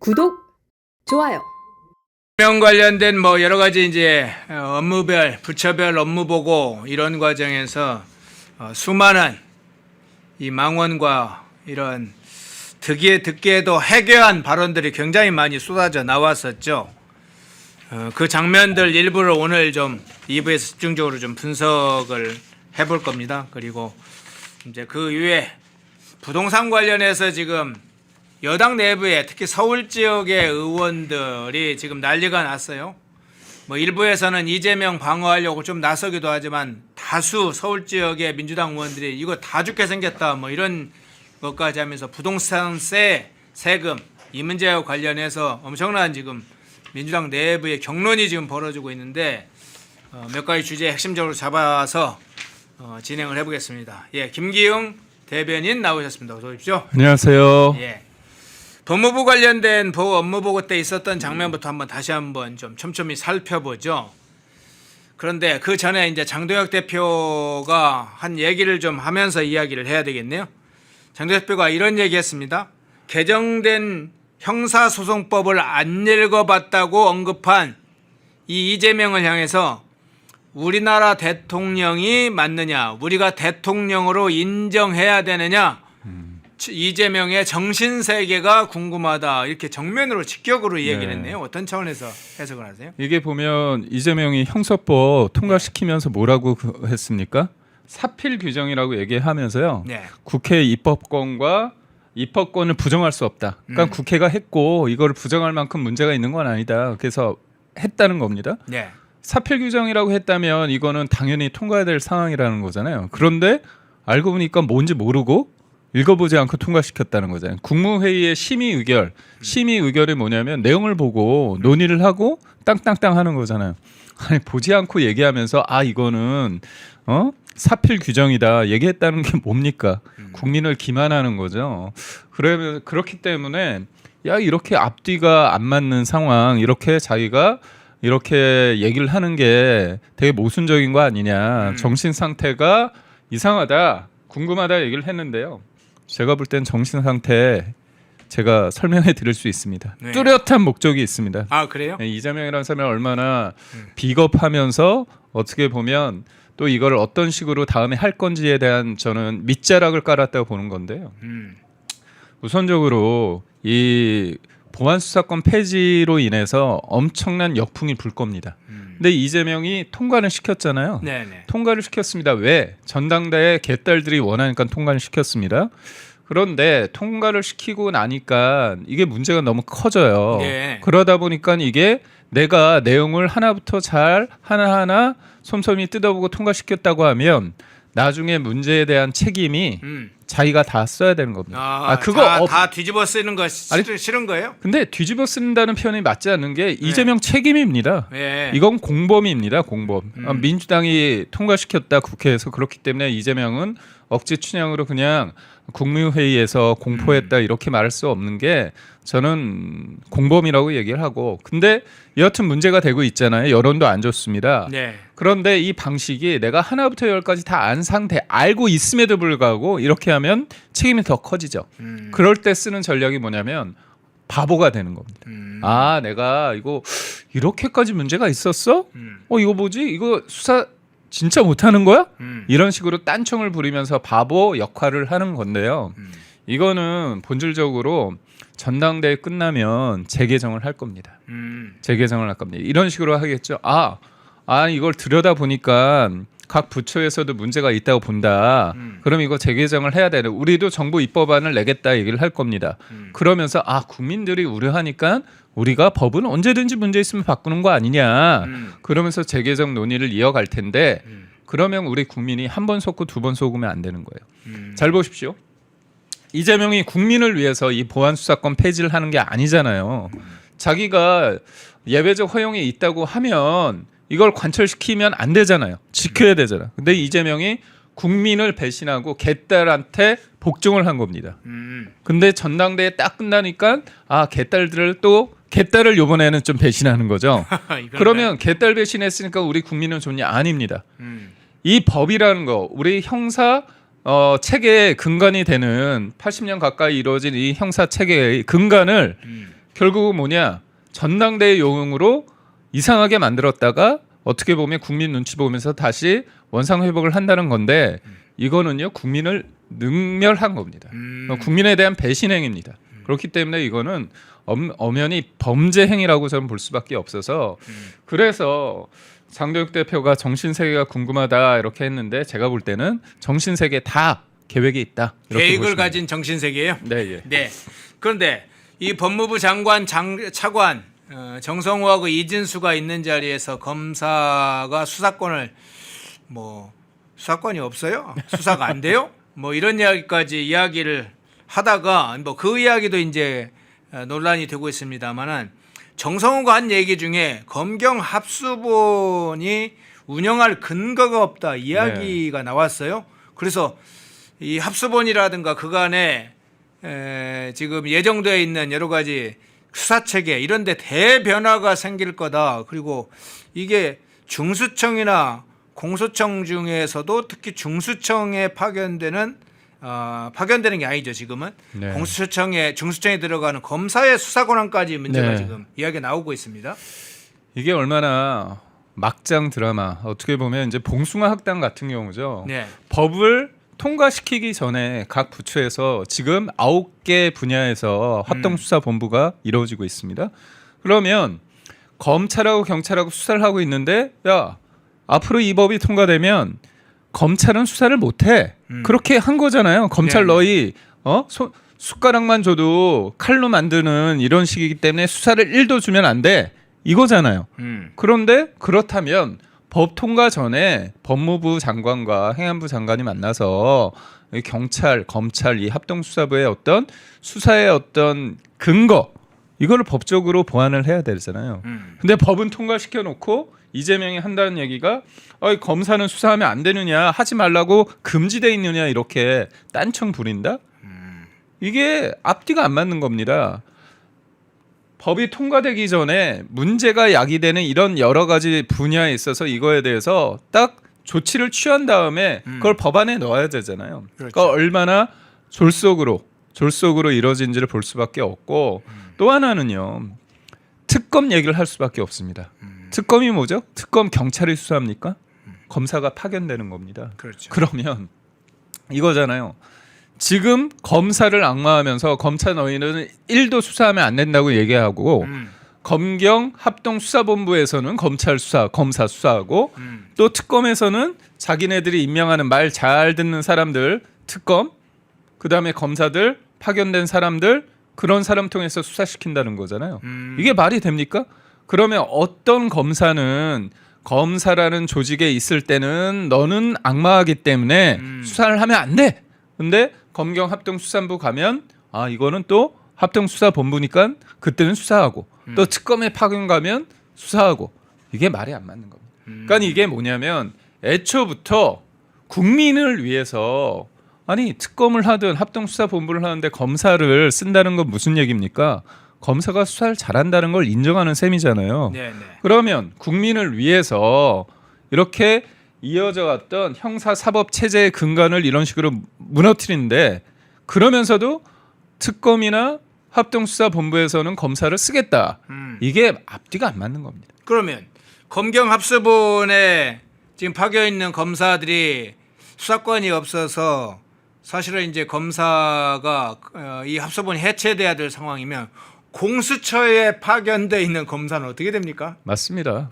구독, 좋아요. 명 관련된 뭐 여러 가지 이제 업무별, 부처별 업무 보고 이런 과정에서 수많은 이 망언과 이런 듣기에도 해괴한 발언들이 굉장히 많이 쏟아져 나왔었죠. 그 장면들 일부를 오늘 좀 2부에서 집중적으로 좀 분석을 해볼 겁니다. 그리고 이제 그 이후에 부동산 관련해서 지금 여당 내부에 특히 서울 지역의 의원들이 지금 난리가 났어요. 뭐 일부에서는 이재명 방어하려고 좀 나서기도 하지만 다수 서울 지역의 민주당 의원들이 이거 다 죽게 생겼다 뭐 이런 것까지 하면서 부동산세, 세금 이 문제와 관련해서 엄청난 지금 민주당 내부의 격론이 지금 벌어지고 있는데 몇 가지 주제 핵심적으로 잡아서 진행을 해보겠습니다. 예, 김기웅 대변인 나오셨습니다. 어서 오십시오. 안녕하세요. 예. 법무부 관련된 업무보고 때 있었던 장면부터 다시 한번 좀 촘촘히 살펴보죠. 그런데 그 전에 이제 장도혁 대표가 한 얘기를 좀 하면서 이야기를 해야 되겠네요. 장도혁 대표가 이런 얘기했습니다. 개정된 형사소송법을 안 읽어봤다고 언급한 이 이재명을 향해서 우리나라 대통령이 맞느냐, 우리가 대통령으로 인정해야 되느냐, 이재명의 정신세계가 궁금하다 이렇게 정면으로 직격으로 이야기를 했네요. 어떤 차원에서 해석을 하세요? 이게 보면 이재명이 형사법 통과시키면서 뭐라고 했습니까? 사필 규정이라고 얘기하면서요. 네. 국회 입법권과 입법권을 부정할 수 없다. 그러니까 국회가 했고 이걸 부정할 만큼 문제가 있는 건 아니다. 그래서 했다는 겁니다. 네. 사필 규정이라고 했다면 이거는 당연히 통과해야 될 상황이라는 거잖아요. 그런데 알고 보니까 뭔지 모르고 읽어보지 않고 통과시켰다는 거잖아요. 국무회의의 심의 의결이 뭐냐면 내용을 보고 논의를 하고 땅땅땅 하는 거잖아요. 아니, 보지 않고 얘기하면서 이거는 사필 규정이다 얘기했다는 게 뭡니까? 국민을 기만하는 거죠. 그렇기 때문에 이렇게 앞뒤가 안 맞는 상황, 이렇게 자기가 이렇게 얘기를 하는 게 되게 모순적인 거 아니냐, 정신 상태가 이상하다, 궁금하다 얘기를 했는데요. 제가 볼 땐 정신 상태 제가 설명해 드릴 수 있습니다. 네. 뚜렷한 목적이 있습니다. 아, 그래요? 이재명이라는 사람이 얼마나 비겁하면서 어떻게 보면 또 이걸 어떤 식으로 다음에 할 건지에 대한 저는 밑자락을 깔았다고 보는 건데요. 우선적으로 이 보안수사권 폐지로 인해서 엄청난 역풍이 불 겁니다. 근데 이재명이 통과를 시켰잖아요. 네네. 통과를 시켰습니다. 왜? 전당대회 개딸들이 원하니까 통과를 시켰습니다. 그런데 통과를 시키고 나니까 이게 문제가 너무 커져요. 네. 그러다 보니까 이게 내가 내용을 하나부터 잘 하나하나 솜솜히 뜯어보고 통과시켰다고 하면 나중에 문제에 대한 책임이 자기가 다 써야 되는 겁니다. 그거 다 뒤집어 쓰는 거 싫은 거예요? 근데 뒤집어 쓴다는 표현이 맞지 않는 게 이재명 책임입니다. 네. 이건 공범입니다. 공범. 민주당이 통과시켰다 국회에서. 그렇기 때문에 이재명은 억지 춘향으로 그냥 국무회의에서 공포했다 이렇게 말할 수 없는 게 저는 공범이라고 얘기를 하고, 근데 여하튼 문제가 되고 있잖아요. 여론도 안 좋습니다. 네. 그런데 이 방식이 내가 하나부터 열까지 다 안 상태 알고 있음에도 불구하고 이렇게 하면 책임이 더 커지죠. 그럴 때 쓰는 전략이 뭐냐면 바보가 되는 겁니다. 내가 이거 이렇게까지 문제가 있었어? 이거 뭐지? 이거 수사 진짜 못하는 거야? 이런 식으로 딴청을 부리면서 바보 역할을 하는 건데요. 이거는 본질적으로 전당대회 끝나면 재개정을 할 겁니다. 재개정을 할 겁니다. 이런 식으로 하겠죠. 이걸 들여다 보니까 각 부처에서도 문제가 있다고 본다. 그럼 이거 재개정을 해야 되는. 우리도 정부 입법안을 내겠다 얘기를 할 겁니다. 그러면서 국민들이 우려하니까 우리가 법은 언제든지 문제 있으면 바꾸는 거 아니냐. 그러면서 재개정 논의를 이어갈 텐데 그러면 우리 국민이 한 번 속고 두 번 속으면 안 되는 거예요. 잘 보십시오. 이재명이 국민을 위해서 이 보안수사권 폐지를 하는 게 아니잖아요. 자기가 예외적 허용이 있다고 하면 이걸 관철시키면 안 되잖아요. 지켜야 되잖아요. 근데 이재명이 국민을 배신하고 개딸한테 복종을 한 겁니다. 근데 전당대회 딱 끝나니까 개딸을 이번에는 좀 배신하는 거죠. 그러면 개딸 배신했으니까 우리 국민은 좋냐? 아닙니다. 이 법이라는 거, 우리 형사 체계의 근간이 되는 80년 가까이 이루어진 이 형사 체계의 근간을 결국은 뭐냐? 전당대회 용으로 이상하게 만들었다가 어떻게 보면 국민 눈치 보면서 다시 원상 회복을 한다는 건데 이거는요 국민을 능멸한 겁니다. 국민에 대한 배신 행위입니다. 그렇기 때문에 이거는 엄연히 범죄 행위라고 저는 볼 수밖에 없어서 그래서 장도혁 대표가 정신세계가 궁금하다 이렇게 했는데 제가 볼 때는 정신세계 다 계획이 있다. 이렇게 계획을 보시면 가진 정신세계예요. 네, 예. 네. 그런데 이 법무부 장관 차관 정성호하고 이진수가 있는 자리에서 검사가 수사권을 수사권이 없어요? 수사가 안 돼요? 이런 이야기까지 이야기를 하다가 그 이야기도 이제 논란이 되고 있습니다만은 정성호가 한 얘기 중에 검경 합수본이 운영할 근거가 없다 이야기가 나왔어요. 그래서 이 합수본이라든가 그간에 지금 예정되어 있는 여러 가지 수사체계 이런 데 대변화가 생길 거다. 그리고 이게 중수청이나 공수청 중에서도 특히 중수청에 파견되는 게 아니죠 지금은. 네. 중수청에 들어가는 검사의 수사 권한까지 문제가 네. 지금 이야기가 나오고 있습니다. 이게 얼마나 막장 드라마 어떻게 보면 이제 봉숭아 학당 같은 경우죠. 네. 법을 통과시키기 전에 각 부처에서 지금 9개 분야에서 합동수사본부가 이루어지고 있습니다. 그러면 검찰하고 경찰하고 수사를 하고 있는데 야 앞으로 이 법이 통과되면 검찰은 수사를 못해. 그렇게 한 거잖아요. 검찰 네. 너희 숟가락만 줘도 칼로 만드는 이런 식이기 때문에 수사를 1도 주면 안 돼. 이거잖아요. 그런데 그렇다면 법 통과 전에 법무부 장관과 행안부 장관이 만나서 경찰, 검찰 이 합동수사부의 어떤 수사의 어떤 근거 이거를 법적으로 보완을 해야 되잖아요. 근데 법은 통과시켜 놓고 이재명이 한다는 얘기가 검사는 수사하면 안 되느냐 하지 말라고 금지돼 있느냐 이렇게 딴청 부린다? 이게 앞뒤가 안 맞는 겁니다. 법이 통과되기 전에 문제가 야기되는 이런 여러 가지 분야에 있어서 이거에 대해서 딱 조치를 취한 다음에 그걸 법안에 넣어야 되잖아요. 그렇죠. 그러니까 얼마나 졸속으로 이루어진지를 볼 수밖에 없고 또 하나는요. 특검 얘기를 할 수밖에 없습니다. 특검이 뭐죠? 특검 경찰이 수사합니까? 검사가 파견되는 겁니다. 그렇죠. 그러면 이거잖아요. 지금 검사를 악마하면서 검찰 너희는 1도 수사하면 안 된다고 얘기하고 검경 합동수사본부에서는 검찰 수사, 검사 수사하고 또 특검에서는 자기네들이 임명하는 말 잘 듣는 사람들 특검 그다음에 검사들 파견된 사람들 그런 사람 통해서 수사시킨다는 거잖아요. 이게 말이 됩니까? 그러면 어떤 검사는 검사라는 조직에 있을 때는 너는 악마하기 때문에 수사를 하면 안 돼. 근데 검경 합동수사본부 가면 이거는 또 합동수사본부니까 그때는 수사하고 또 특검에 파견 가면 수사하고 이게 말이 안 맞는 겁니다. 그러니까 이게 뭐냐면 애초부터 국민을 위해서 아니 특검을 하든 합동수사본부를 하는데 검사를 쓴다는 건 무슨 얘기입니까? 검사가 수사를 잘한다는 걸 인정하는 셈이잖아요. 네. 그러면 국민을 위해서 이렇게 이어져 왔던 형사사법 체제의 근간을 이런 식으로 무너뜨리는데 그러면서도 특검이나 합동수사본부에서는 검사를 쓰겠다. 이게 앞뒤가 안 맞는 겁니다. 그러면 검경 합수본에 지금 파견 있는 검사들이 수사권이 없어서 사실은 이제 검사가 이 합수본이 해체돼야 될 상황이면 공수처에 파견돼 있는 검사는 어떻게 됩니까? 맞습니다.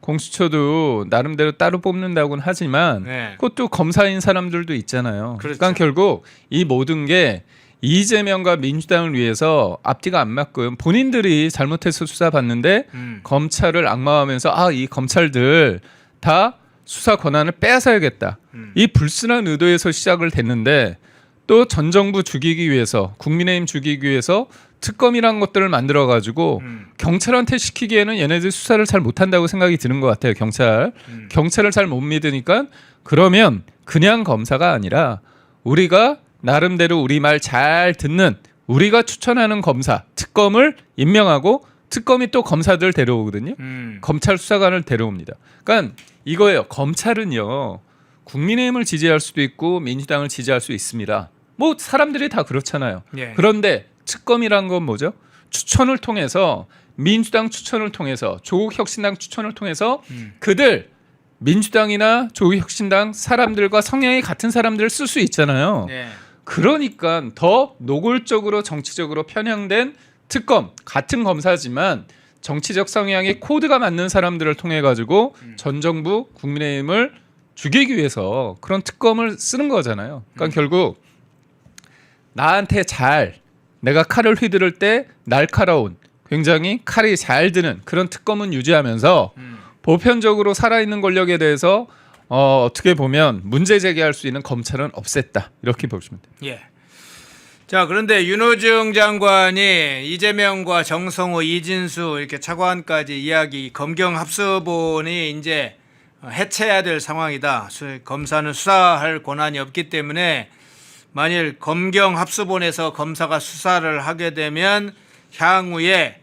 공수처도 나름대로 따로 뽑는다고는 하지만 네. 그것도 검사인 사람들도 있잖아요. 그렇죠. 그러니까 결국 이 모든 게 이재명과 민주당을 위해서 앞뒤가 안 맞고요. 본인들이 잘못해서 수사받는데 검찰을 악마하면서 이 검찰들 다 수사 권한을 빼앗아야겠다. 이 불순한 의도에서 시작을 됐는데 또 전 정부 죽이기 위해서 국민의힘 죽이기 위해서 특검이란 것들을 만들어 가지고 경찰한테 시키기에는 얘네들 수사를 잘 못한다고 생각이 드는 것 같아요. 경찰을 잘 못 믿으니까 그러면 그냥 검사가 아니라 우리가 나름대로 우리 말 잘 듣는 우리가 추천하는 검사 특검을 임명하고 특검이 또 검사들 데려오거든요. 검찰 수사관을 데려옵니다. 그러니까 이거예요. 검찰은요. 국민의힘을 지지할 수도 있고 민주당을 지지할 수 있습니다. 뭐 사람들이 다 그렇잖아요. 예. 그런데 특검이란 건 뭐죠? 추천을 통해서 민주당 추천을 통해서 조국혁신당 추천을 통해서 그들 민주당이나 조국혁신당 사람들과 성향이 같은 사람들을 쓸 수 있잖아요. 네. 그러니까 더 노골적으로 정치적으로 편향된 특검 같은 검사지만 정치적 성향의 코드가 맞는 사람들을 통해 가지고 전 정부 국민의힘을 죽이기 위해서 그런 특검을 쓰는 거잖아요. 그러니까 결국 나한테 잘 내가 칼을 휘두를 때 날카로운 굉장히 칼이 잘 드는 그런 특검은 유지하면서 보편적으로 살아있는 권력에 대해서 어떻게 보면 문제 제기할 수 있는 검찰은 없앴다 이렇게 보시면 돼요. 예. 자, 그런데 윤호중 장관이 이재명과 정성호, 이진수 이렇게 차관까지 이야기 검경 합수본이 이제 해체해야 될 상황이다. 검사는 수사할 권한이 없기 때문에 만일 검경 합수본에서 검사가 수사를 하게 되면 향후에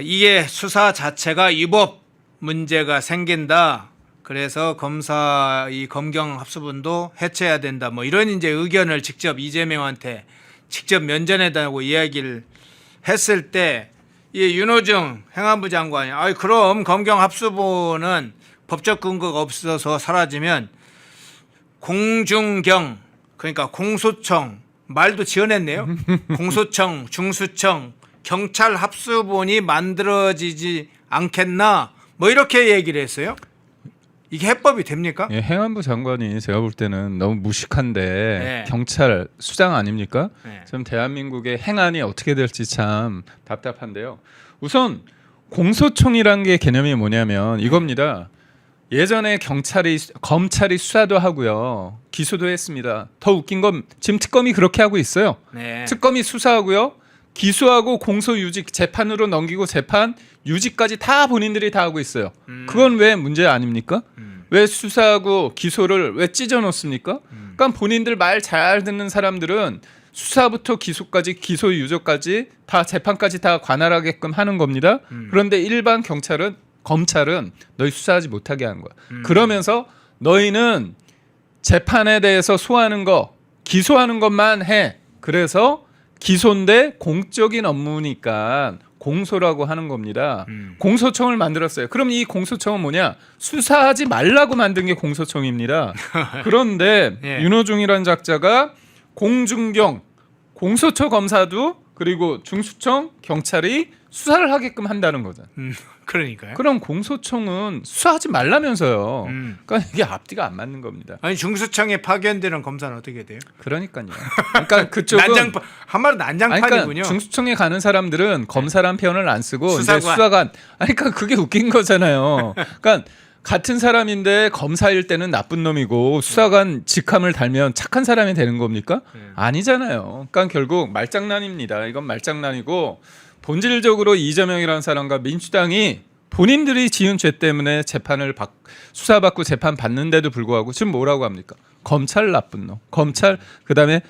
이게 수사 자체가 위법 문제가 생긴다. 그래서 이 검경 합수본도 해체해야 된다. 뭐 이런 이제 의견을 직접 이재명한테 직접 면전에다고 이야기를 했을 때 이 윤호중 행안부 장관이 그럼 검경 합수본은 법적 근거가 없어서 사라지면 공중경 그러니까 공소청 말도 지어냈네요. 공소청, 중수청, 경찰 합수본이 만들어지지 않겠나 뭐 이렇게 얘기를 했어요. 이게 해법이 됩니까? 예, 행안부 장관이 제가 볼 때는 너무 무식한데 네. 경찰 수장 아닙니까? 네. 지금 대한민국의 행안이 어떻게 될지 참 답답한데요. 우선 공소청이란 게 개념이 뭐냐면 이겁니다. 예전에 검찰이 수사도 하고요. 기소도 했습니다. 더 웃긴 건 지금 특검이 그렇게 하고 있어요. 네. 특검이 수사하고요. 기소하고 공소유직 재판으로 넘기고 재판 유지까지 다 본인들이 다 하고 있어요. 그건 왜 문제 아닙니까? 왜 수사하고 기소를 왜 찢어 놓습니까? 그러니까 본인들 말 잘 듣는 사람들은 수사부터 기소까지 기소 유죄까지 다 재판까지 다 관할하게끔 하는 겁니다. 그런데 일반 검찰은 너희 수사하지 못하게 하는 거야. 그러면서 너희는 재판에 대해서 소화하는 거 기소하는 것만 해. 그래서 기소인데 공적인 업무니까 공소라고 하는 겁니다. 공소청을 만들었어요. 그럼 이 공소청은 뭐냐? 수사하지 말라고 만든 게 공소청입니다. 그런데 예. 윤호중이라는 작자가 공중경, 공소처 검사도 그리고 중수청, 경찰이 수사를 하게끔 한다는 거잖아요. 그러니까요. 그럼 공소청은 수사하지 말라면서요. 그러니까 이게 앞뒤가 안 맞는 겁니다. 아니 중수청에 파견되는 검사는 어떻게 돼요? 그러니까요. 그러니까 그쪽은 한마디로 난장판이군요. 그러니까 중수청에 가는 사람들은 검사란 표현을 안 쓰고 수사관. 이제 수사관. 아니 그러니까 그게 웃긴 거잖아요. 그러니까 같은 사람인데 검사일 때는 나쁜 놈이고 수사관 직함을 달면 착한 사람이 되는 겁니까? 아니잖아요. 그러니까 결국 말장난입니다. 이건 말장난이고 본질적으로 이재명이라는 사람과 민주당이 본인들이 지은 죄 때문에 수사받고 재판 받는데도 불구하고 지금 뭐라고 합니까? 검찰 나쁜 놈, 검찰 그다음에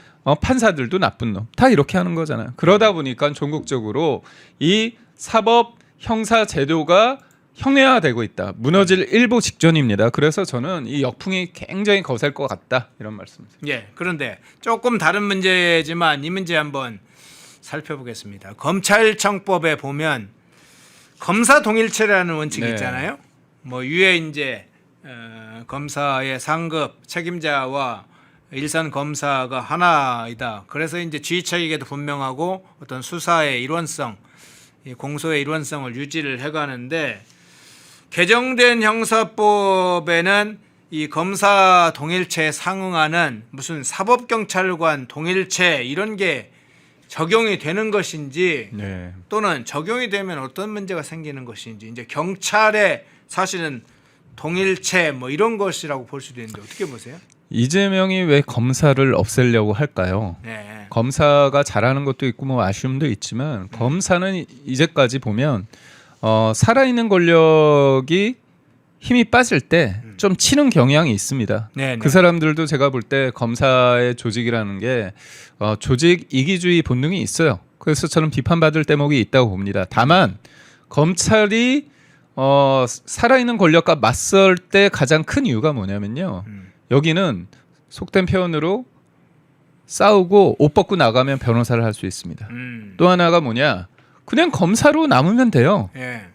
판사들도 나쁜 놈, 다 이렇게 하는 거잖아요. 그러다 보니까 전국적으로 이 사법 형사 제도가 형해화되고 있다. 무너질 일보 직전입니다. 그래서 저는 이 역풍이 굉장히 거셀 것 같다 이런 말씀입니다. 예. 그런데 조금 다른 문제지만 이 문제 한번 살펴보겠습니다. 검찰청법에 보면 검사 동일체라는 원칙이 네. 있잖아요. 뭐 위에 이제 검사의 상급 책임자와 일선 검사가 하나이다. 그래서 이제 지휘처에게도 분명하고 어떤 수사의 일원성, 공소의 일원성을 유지를 해가는데 개정된 형사법에는 이 검사 동일체에 상응하는 무슨 사법경찰관 동일체 이런 게 적용이 되는 것인지 네. 또는 적용이 되면 어떤 문제가 생기는 것인지 이제 경찰의 사실은 동일체 뭐 이런 것이라고 볼 수도 있는데 어떻게 보세요? 이재명이 왜 검사를 없애려고 할까요? 네. 검사가 잘하는 것도 있고 뭐 아쉬움도 있지만 검사는 이제까지 보면 살아있는 권력이 힘이 빠질 때 좀 치는 경향이 있습니다. 네, 그 사람들도 제가 볼 때 검사의 조직이라는 게 조직 이기주의 본능이 있어요. 그래서 저는 비판받을 대목이 있다고 봅니다. 다만 검찰이 살아있는 권력과 맞설 때 가장 큰 이유가 뭐냐면요. 여기는 속된 표현으로 싸우고 옷 벗고 나가면 변호사를 할 수 있습니다. 또 하나가 뭐냐? 그냥 검사로 남으면 돼요. 예.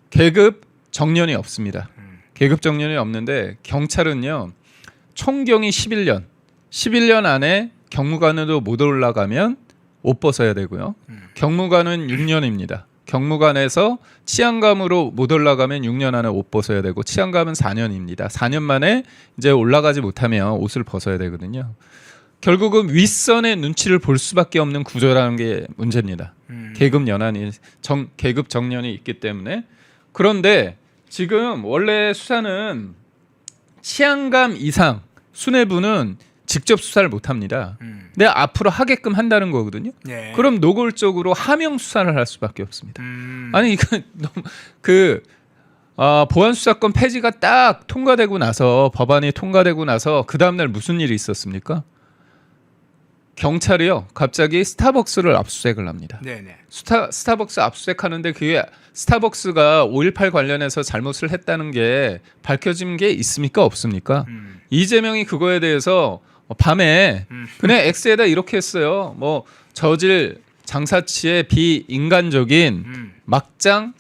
계급 정년이 없습니다. 계급 정년이 없는데 경찰은요. 총경이 11년 안에 경무관으로 못 올라가면 옷 벗어야 되고요. 경무관은 6년입니다. 경무관에서 치안감으로 못 올라가면 6년 안에 옷 벗어야 되고 치안감은 4년입니다. 4년 만에 이제 올라가지 못하면 옷을 벗어야 되거든요. 결국은 윗선의 눈치를 볼 수밖에 없는 구조라는 게 문제입니다. 계급 연한이 계급 정년이 있기 때문에. 그런데 지금 원래 수사는 치안감 이상 수뇌부는 직접 수사를 못 합니다. 근데 앞으로 하게끔 한다는 거거든요. 예. 그럼 노골적으로 하명 수사를 할 수밖에 없습니다. 아니 이거 너무 보안 수사권 폐지가 딱 통과되고 나서 법안이 통과되고 나서 그 다음 날 무슨 일이 있었습니까? 경찰이요 갑자기 스타벅스를 압수수색을 합니다. 네네. 스타벅스 압수수색하는데 그게 스타벅스가 5.18 관련해서 잘못을 했다는 게 밝혀진 게 있습니까 없습니까? 이재명이 그거에 대해서 밤에 그냥 X에다 이렇게 했어요. 뭐 저질 장사치의 비인간적인 막장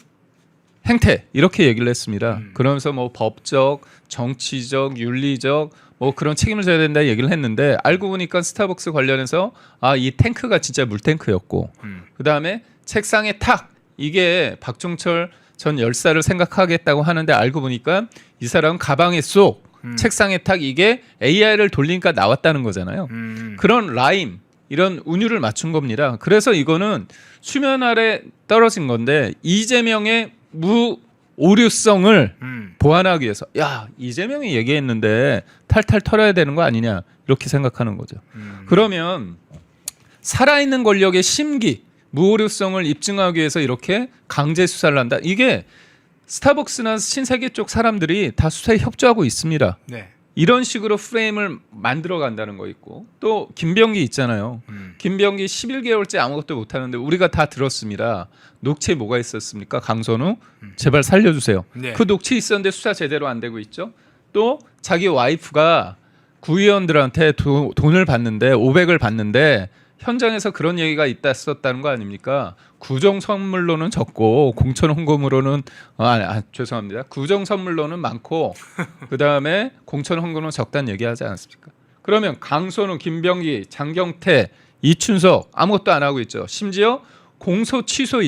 행태 이렇게 얘기를 했습니다. 그러면서 뭐 법적, 정치적, 윤리적 뭐 그런 책임을 져야 된다 얘기를 했는데 알고 보니까 스타벅스 관련해서 이 탱크가 진짜 물탱크였고 그다음에 책상에 탁 이게 박종철 전 열사를 생각하겠다고 하는데 알고 보니까 이 사람은 가방에 쏙 책상에 탁 이게 AI를 돌리니까 나왔다는 거잖아요. 그런 라임 이런 운율을 맞춘 겁니다. 그래서 이거는 수면 아래 떨어진 건데 이재명의 무오류성을 보완하기 위해서 야 이재명이 얘기했는데 탈탈 털어야 되는 거 아니냐 이렇게 생각하는 거죠. 그러면 살아있는 권력의 심기 무오류성을 입증하기 위해서 이렇게 강제 수사를 한다. 이게 스타벅스나 신세계 쪽 사람들이 다 수사에 협조하고 있습니다. 네. 이런 식으로 프레임을 만들어 간다는 거 있고 또 김병기 있잖아요. 김병기 11개월째 아무것도 못하는데 우리가 다 들었습니다. 녹취에 뭐가 있었습니까? 강선우 제발 살려주세요. 네. 그 녹취 있었는데 수사 제대로 안 되고 있죠. 또 자기 와이프가 구의원들한테 돈을 받는데 500을 받는데 현장에서 그런 얘기가 있었다는 거 아닙니까? 구정 선물로는 적고 공천 홍보물로는 죄송합니다. 구정 선물로는 많고 그 다음에 공천 홍보는 적다는 얘기하지 않았습니까? 그러면 강선우, 김병기, 장경태, 이춘석 아무것도 안 하고 있죠. 심지어 공소 취소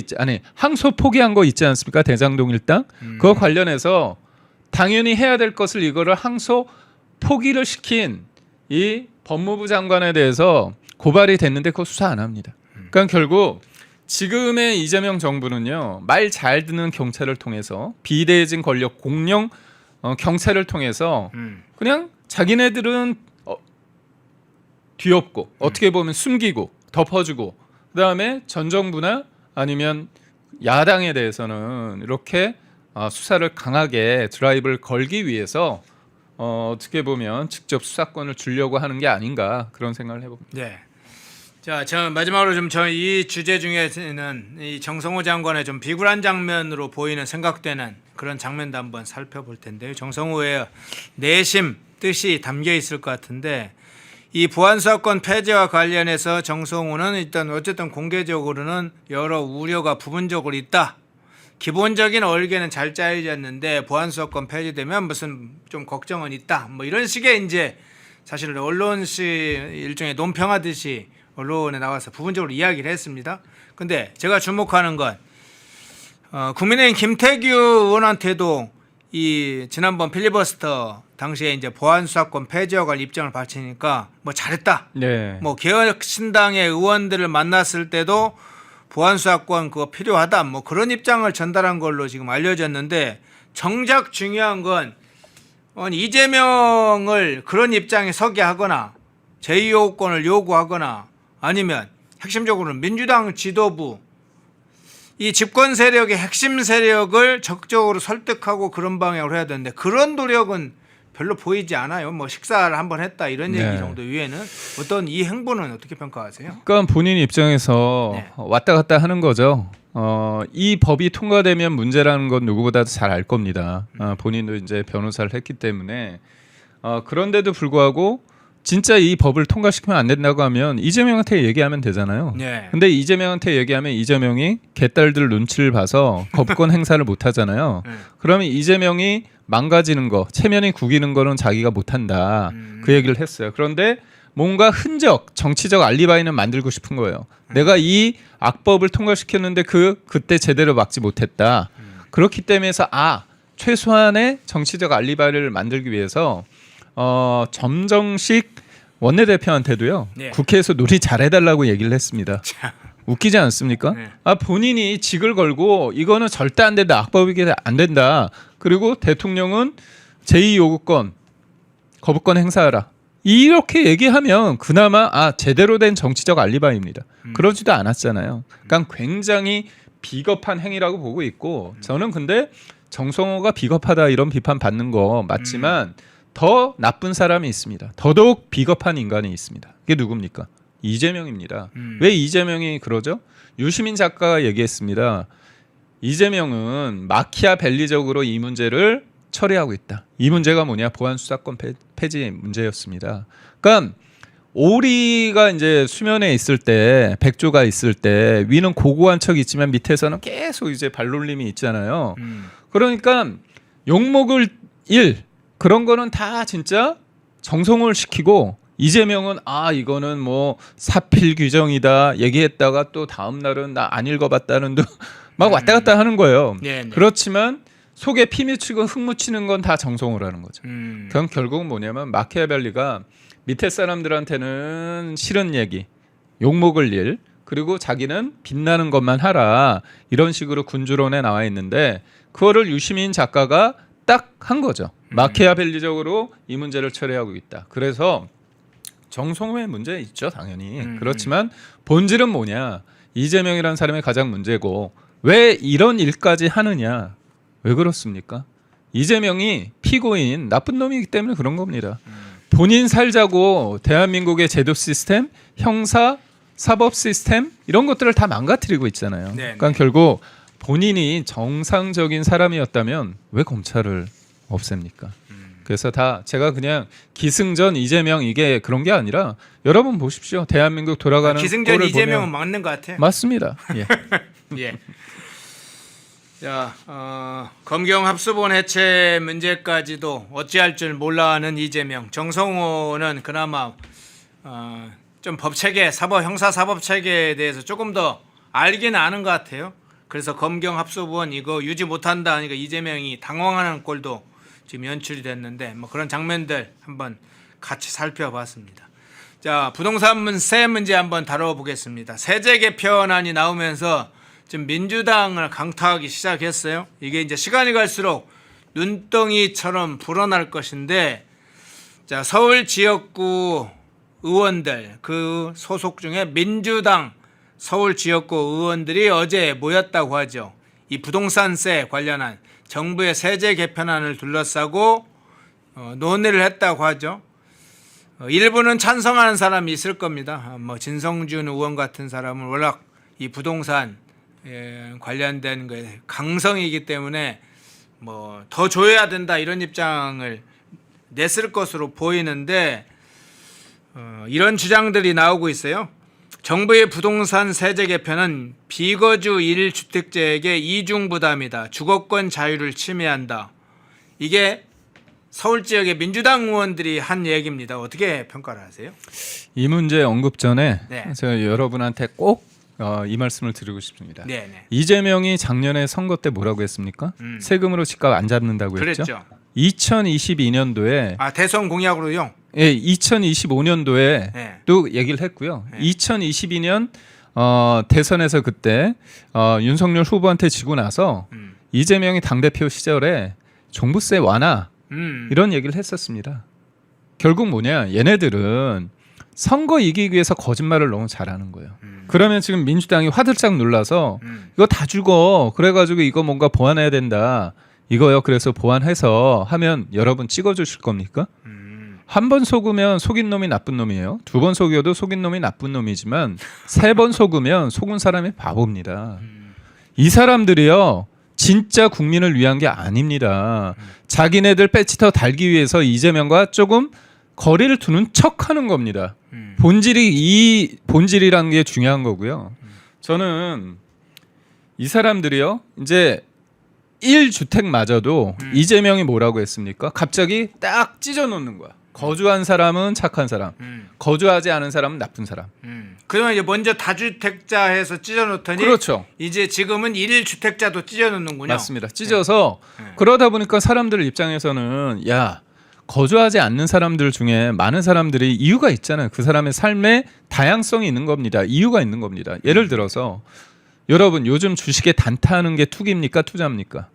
항소 포기한 거 있지 않습니까? 대장동 일당 그거 관련해서 당연히 해야 될 것을 이거를 항소 포기를 시킨 이 법무부 장관에 대해서 고발이 됐는데 그거 수사 안 합니다. 그러니까 결국 지금의 이재명 정부는요 말 잘 듣는 경찰을 통해서 비대해진 권력 공룡 경찰을 통해서 그냥 자기네들은 뒤엎고 어떻게 보면 숨기고 덮어주고 그다음에 전 정부나 아니면 야당에 대해서는 이렇게 수사를 강하게 드라이브를 걸기 위해서 어떻게 보면 직접 수사권을 주려고 하는 게 아닌가 그런 생각을 해봅니다. 네. 자, 저 마지막으로 좀 저 이 주제 중에는 이 정성호 장관의 좀 비굴한 장면으로 보이는 생각되는 그런 장면도 한번 살펴볼 텐데요. 정성호의 내심 뜻이 담겨 있을 것 같은데 이 보안수사권 폐지와 관련해서 정성호는 일단 어쨌든 공개적으로는 여러 우려가 부분적으로 있다. 기본적인 얼개는 잘 짜여졌는데 보안수사권 폐지되면 무슨 좀 걱정은 있다. 뭐 이런 식의 이제 사실 언론시 일종의 논평하듯이 언론에 나와서 부분적으로 이야기를 했습니다. 근데 제가 주목하는 건 국민의힘 김태규 의원한테도 이 지난번 필리버스터 당시에 이제 보안수사권 폐지와 관련 입장을 밝히니까 뭐 잘했다. 네. 뭐 개혁신당의 의원들을 만났을 때도 보안수사권 그거 필요하다. 뭐 그런 입장을 전달한 걸로 지금 알려졌는데 정작 중요한 건 이재명을 그런 입장에 서게 하거나 제2호권을 요구하거나 아니면 핵심적으로는 민주당 지도부 이 집권 세력의 핵심 세력을 적극적으로 설득하고 그런 방향으로 해야 되는데 그런 노력은 별로 보이지 않아요. 뭐 식사를 한번 했다 이런 얘기 정도 위에는 어떤 이 행보는 어떻게 평가하세요? 그러니까 본인 입장에서 네. 왔다 갔다 하는 거죠. 이 법이 통과되면 문제라는 건 누구보다도 잘 알 겁니다. 본인도 이제 변호사를 했기 때문에 그런데도 불구하고 진짜 이 법을 통과시키면 안 된다고 하면 이재명한테 얘기하면 되잖아요. 네. 근데 이재명한테 얘기하면 이재명이 개딸들 눈치를 봐서 거부권 행사를 못 하잖아요. 네. 그러면 이재명이 망가지는 거, 체면이 구기는 거는 자기가 못 한다. 그 얘기를 했어요. 그런데 뭔가 흔적, 정치적 알리바이는 만들고 싶은 거예요. 내가 이 악법을 통과시켰는데 그때 제대로 막지 못했다. 그렇기 때문에 최소한의 정치적 알리바이를 만들기 위해서 점정식 원내대표한테도요. 네. 국회에서 논의 잘해달라고 얘기를 했습니다. 자, 웃기지 않습니까? 네. 본인이 직을 걸고 이거는 절대 안 된다. 악법이기 안 된다. 그리고 대통령은 제2요구권 거부권 행사하라. 이렇게 얘기하면 그나마 제대로 된 정치적 알리바이입니다. 그러지도 않았잖아요. 그러니까 굉장히 비겁한 행위라고 보고 있고 저는 근데 정성호가 비겁하다 이런 비판 받는 거 맞지만 더 나쁜 사람이 있습니다. 더더욱 비겁한 인간이 있습니다. 그게 누굽니까? 이재명입니다. 왜 이재명이 그러죠? 유시민 작가가 얘기했습니다. 이재명은 마키아벨리적으로 이 문제를 처리하고 있다. 이 문제가 뭐냐? 보안수사권 폐지 문제였습니다. 그러니까 오리가 이제 수면에 있을 때, 백조가 있을 때 위는 고고한 척 있지만 밑에서는 계속 이제 발놀림이 있잖아요. 그러니까 욕먹을 일 그런 거는 다 진짜 정성을 시키고 이재명은 이거는 뭐 사필 규정이다 얘기했다가 또 다음 날은 나 안 읽어봤다는 둥 막 왔다 갔다 하는 거예요. 네. 그렇지만 속에 피 묻히고 흙 묻히는 건 다 정성을 하는 거죠. 그럼 결국 뭐냐면 마키아벨리가 밑에 사람들한테는 싫은 얘기, 욕먹을 일, 그리고 자기는 빛나는 것만 하라 이런 식으로 군주론에 나와 있는데 그거를 유시민 작가가 딱 한 거죠. 마키아벨리적으로 이 문제를 처리하고 있다. 그래서 정성호의 문제 있죠, 당연히. 그렇지만 본질은 뭐냐? 이재명이라는 사람이 가장 문제고 왜 이런 일까지 하느냐? 왜 그렇습니까? 이재명이 피고인 나쁜 놈이기 때문에 그런 겁니다. 본인 살자고 대한민국의 제도 시스템, 형사, 사법 시스템 이런 것들을 다 망가뜨리고 있잖아요. 네네. 그러니까 결국 본인이 정상적인 사람이었다면 왜 검찰을 없앱니까? 그래서 다 제가 그냥 기승전 이재명 이게 그런 게 아니라 여러분 보십시오. 대한민국 돌아가는 기승전 꼴을 이재명은 보면 맞는 것 같아요. 맞습니다. 예. 예. 자, 검경 합수본 해체 문제까지도 어찌할 줄 몰라하는 이재명, 정성호는 그나마 좀 법체계, 형사 사법 체계에 대해서 조금 더 알기는 아는 것 같아요. 그래서 검경 합수본 이거 유지 못한다 하니까 이재명이 당황하는 꼴도 지금 연출이 됐는데 뭐 그런 장면들 한번 같이 살펴봤습니다. 자, 부동산 세 문제 한번 다뤄보겠습니다. 세제 개편안이 나오면서 지금 민주당을 강타하기 시작했어요. 이게 이제 시간이 갈수록 눈덩이처럼 불어날 것인데, 자, 서울 지역구 의원들 그 소속 중에 민주당 서울 지역구 의원들이 어제 모였다고 하죠. 이 부동산세 관련한 정부의 세제 개편안을 둘러싸고 논의를 했다고 하죠. 일부는 찬성하는 사람이 있을 겁니다. 뭐 진성준 의원 같은 사람은 워낙 이 부동산 관련된 거에 강성이기 때문에 뭐 더 줘야 된다 이런 입장을 냈을 것으로 보이는데 이런 주장들이 나오고 있어요. 정부의 부동산 세제 개편은 비거주 1주택자에게 이중 부담이다. 주거권 자유를 침해한다. 이게 서울 지역의 민주당 의원들이 한 얘기입니다. 어떻게 평가를 하세요? 이 문제 언급 전에 네. 제가 여러분한테 꼭 이 말씀을 드리고 싶습니다. 네네. 이재명이 작년에 선거 때 뭐라고 했습니까? 세금으로 집값 안 잡는다고 했죠. 그랬죠. 2022년도에 대선 공약으로요. 예, 2025년도에 네. 또 얘기를 했고요. 네. 2022년 대선에서 그때 윤석열 후보한테 지고 나서 이재명이 당대표 시절에 종부세 완화 이런 얘기를 했었습니다. 결국 뭐냐? 얘네들은 선거 이기기 위해서 거짓말을 너무 잘하는 거예요. 그러면 지금 민주당이 화들짝 놀라서 이거 다 죽어. 그래가지고 이거 뭔가 보완해야 된다. 이거요. 그래서 보완해서 하면 여러분 찍어주실 겁니까? 한 번 속으면 속인 놈이 나쁜 놈이에요. 두 번 속여도 속인 놈이 나쁜 놈이지만 세 번 속으면 속은 사람이 바보입니다. 이 사람들이요. 진짜 국민을 위한 게 아닙니다. 자기네들 빼치터 달기 위해서 이재명과 조금 거리를 두는 척하는 겁니다. 본질이라는 게 중요한 거고요. 저는 이 사람들이요, 이제 1주택마저도 이재명이 뭐라고 했습니까? 갑자기 딱 찢어놓는 거야. 거주한 사람은 착한 사람, 거주하지 않은 사람은 나쁜 사람. 그러면 이제 먼저 다주택자 해서 찢어놓더니 그렇죠. 이제 지금은 1주택자도 찢어놓는군요. 맞습니다. 찢어서 그러다 보니까 사람들 입장에서는 야, 거주하지 않는 사람들 중에 많은 사람들이 이유가 있잖아요. 그 사람의 삶에 다양성이 있는 겁니다. 이유가 있는 겁니다. 예를 들어서 여러분 요즘 주식에 단타하는 게 투기입니까? 투자입니까?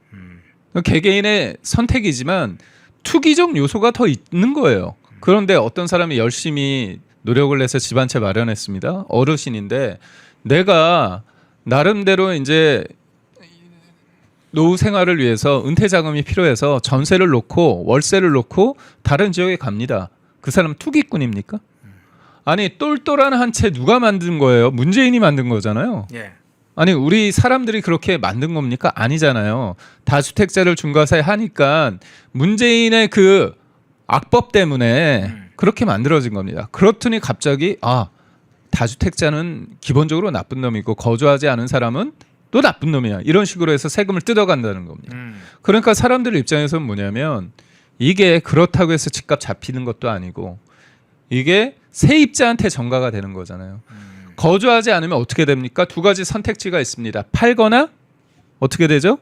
개개인의 선택이지만 투기적 요소가 더 있는 거예요. 그런데 어떤 사람이 열심히 노력을 해서 집 한 채 마련했습니다. 어르신인데 내가 나름대로 이제 노후 생활을 위해서 은퇴 자금이 필요해서 전세를 놓고 월세를 놓고 다른 지역에 갑니다. 그 사람은 투기꾼입니까? 아니 똘똘한 한 채 누가 만든 거예요? 문재인이 만든 거잖아요. 예. 아니 우리 사람들이 그렇게 만든 겁니까? 아니잖아요. 다주택자를 중과사에 하니까 문재인의 그 악법 때문에 그렇게 만들어진 겁니다. 그렇더니 갑자기 다주택자는 기본적으로 나쁜 놈이고 거주하지 않은 사람은 또 나쁜 놈이야. 이런 식으로 해서 세금을 뜯어간다는 겁니다. 그러니까 사람들 입장에서는 뭐냐면 이게 그렇다고 해서 집값 잡히는 것도 아니고 이게 세입자한테 전가가 되는 거잖아요. 거주하지 않으면 어떻게 됩니까? 두 가지 선택지가 있습니다. 팔거나 어떻게 되죠?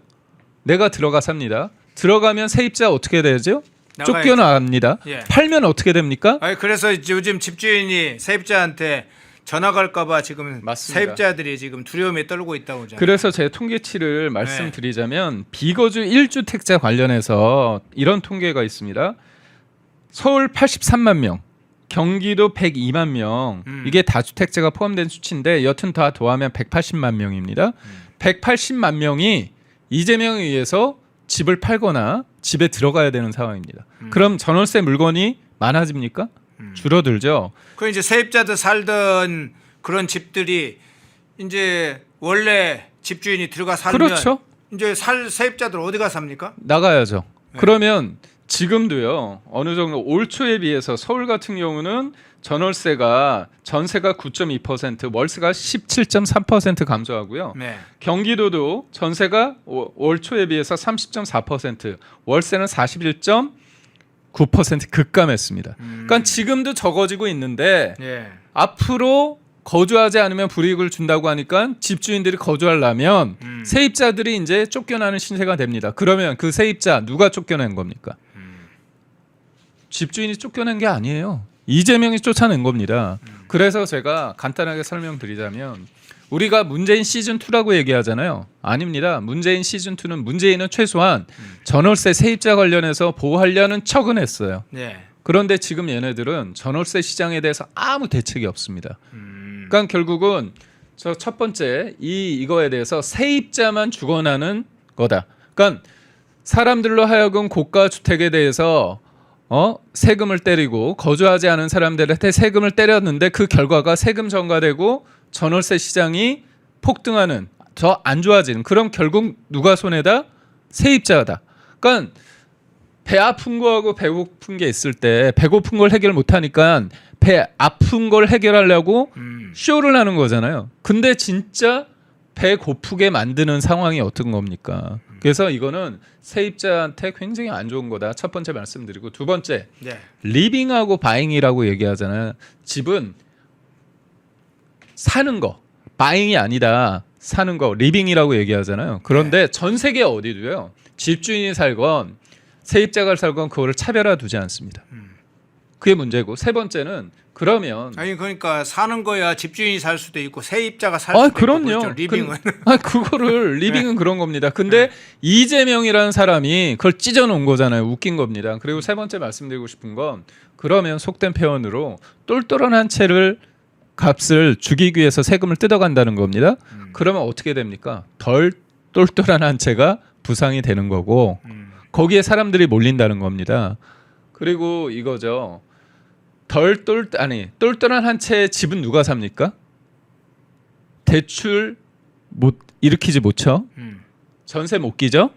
내가 들어가 삽니다. 들어가면 세입자 어떻게 되죠? 나가야죠. 쫓겨나갑니다. 예. 팔면 어떻게 됩니까? 아니 그래서 요즘 집주인이 세입자한테 전화 갈까봐 지금 맞습니다. 세입자들이 지금 두려움에 떨고 있다고 하잖아요. 그래서 제 통계치를 말씀드리자면 비거주 1주택자 관련해서 이런 통계가 있습니다. 서울 83만 명, 경기도 102만 명, 이게 다주택자가 포함된 수치인데 여튼 다 더하면 180만 명입니다. 180만 명이 이재명에 의해서 집을 팔거나 집에 들어가야 되는 상황입니다. 그럼 전월세 물건이 많아집니까? 줄어들죠. 그 이제 세입자들 살던 그런 집들이 이제 원래 집주인이 들어가 살면 그렇죠. 이제 세입자들 어디 가 삽니까? 나가야죠. 그러면 지금도요. 어느 정도 올 초에 비해서 서울 같은 경우는 전세가 9.2%, 월세가 17.3% 감소하고요. 네. 경기도도 전세가 올 초에 비해서 30.4%, 월세는 41.9% 급감했습니다. 그러니까 지금도 적어지고 있는데 예. 앞으로 거주하지 않으면 불이익을 준다고 하니까 집주인들이 거주하려면 세입자들이 이제 쫓겨나는 신세가 됩니다. 그러면 그 세입자 누가 쫓겨낸 겁니까? 집주인이 쫓겨낸 게 아니에요. 이재명이 쫓아낸 겁니다. 그래서 제가 간단하게 설명드리자면 우리가 문재인 시즌2라고 얘기하잖아요. 아닙니다. 문재인 시즌2는 문재인은 최소한 전월세 세입자 관련해서 보호하려는 척은 했어요. 네. 그런데 지금 얘네들은 전월세 시장에 대해서 아무 대책이 없습니다. 그러니까 결국은 저 첫 번째 이거에 대해서 세입자만 죽어나는 거다. 그러니까 사람들로 하여금 고가 주택에 대해서 세금을 때리고 거주하지 않은 사람들한테 세금을 때렸는데 그 결과가 세금 전가되고 전월세 시장이 폭등하는 더 안 좋아지는 그럼 결국 누가 손해다? 세입자다. 그러니까 배 아픈 거하고 배고픈 게 있을 때 배고픈 걸 해결 못 하니까 배 아픈 걸 해결하려고 쇼를 하는 거잖아요. 근데 진짜 배 고프게 만드는 상황이 어떤 겁니까? 그래서 이거는 세입자한테 굉장히 안 좋은 거다. 첫 번째 말씀드리고 두 번째 네. 리빙하고 바잉이라고 얘기하잖아요. 집은 사는 거, 바잉이 아니다. 사는 거, 리빙이라고 얘기하잖아요. 그런데 전 세계 어디도요. 집주인이 살건 세입자가 살건 그거를 차별화 두지 않습니다. 그게 문제고 세 번째는 그러면 아니 그러니까 사는 거야 집주인이 살 수도 있고 세입자가 살 수도 그럼요. 있고 그렇죠. 리빙은 그거를 리빙은 그런 겁니다. 근데 이재명이라는 사람이 그걸 찢어 놓은 거잖아요. 웃긴 겁니다. 그리고 세 번째 말씀드리고 싶은 건 그러면 속된 표현으로 똘똘한 한 채를 값을 죽이기 위해서 세금을 뜯어간다는 겁니다. 그러면 어떻게 됩니까? 덜 똘똘한 한 채가 부상이 되는 거고 거기에 사람들이 몰린다는 겁니다. 그리고 이거죠. 똘똘한 한 채의 집은 누가 삽니까? 대출 일으키지 못쳐. 전세 못 끼죠?